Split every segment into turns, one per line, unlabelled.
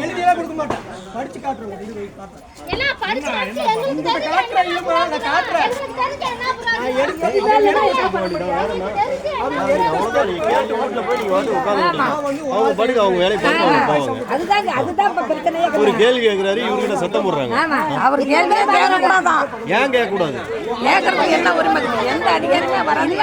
எழுதியெல்லாம் கொடுக்க மாட்டேன், படிச்சு காட்டுறேன். இது வெயிட் காட்டுறேன்.
ஒரு கேள்வி கேட்கிறாரு, இவர்கிட்ட சத்தம் போடுறாங்க.
அவர் கேள்வியே கேட்கக்கூடாதான்.
ஏன் கேட்கக்கூடாது?
கேட்கறது என்ன உரிமை? எந்த அதிகாரமே வராது.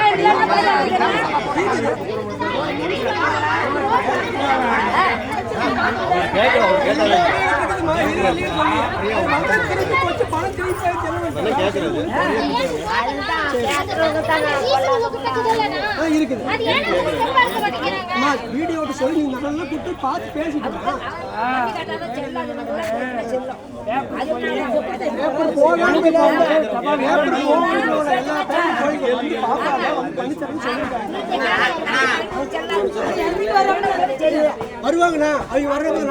வீடியோட சொல்லி நல்லா கூப்பிட்டு பார்த்து பேசிட்டு வருவாங்கண்ணா. அவங்க வர்றவங்க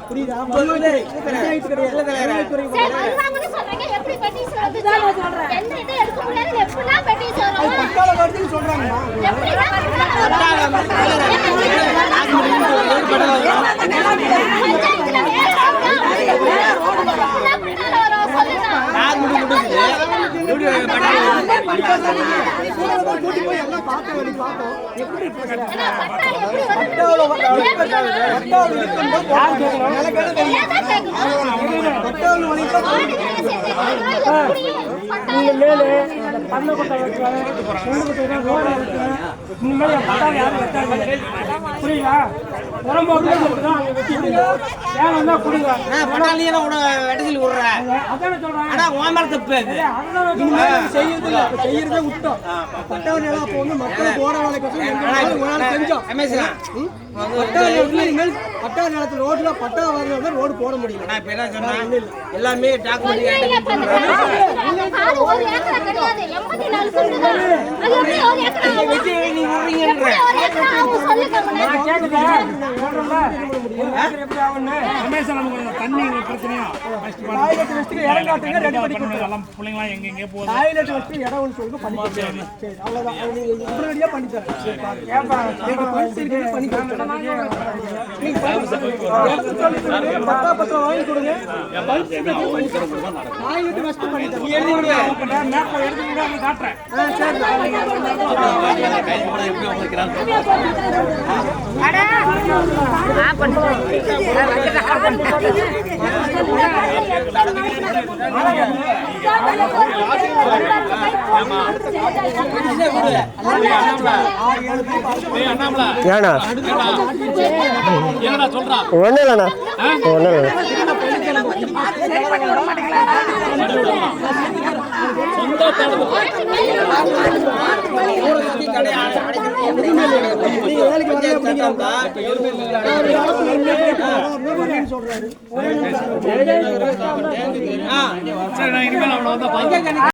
புரியுதா? பட்டாள வருதுன்னு சொல்றாங்க. செய்யறதே விட்டோம். பட்டவன் எல்லாம் அப்போ வந்து மக்கள் போற வேலைக்கு செஞ்சோம். பட்டா நிலத்துல ரோட்ல பட்டா வர்றவங்க ரோடு போட முடியல. எல்லாமே
தண்ணி பிரச்சனையா பிள்ளைங்களா எங்க போகுது
இடம் ஒன்று சொல்லுங்க பண்ணி. சரி அவ்வளவுதான். உடனடியா பண்ணி தரேன். பத்திரம் வாங்கி கொடுங்க.
ஏண்ணா
என்னடா சொல்றான்?
ஒன்றும் இல்லைண்ணா, ஒன்றும் இல்லை.
சரி, நான் இனிமேல் அவ்வளோ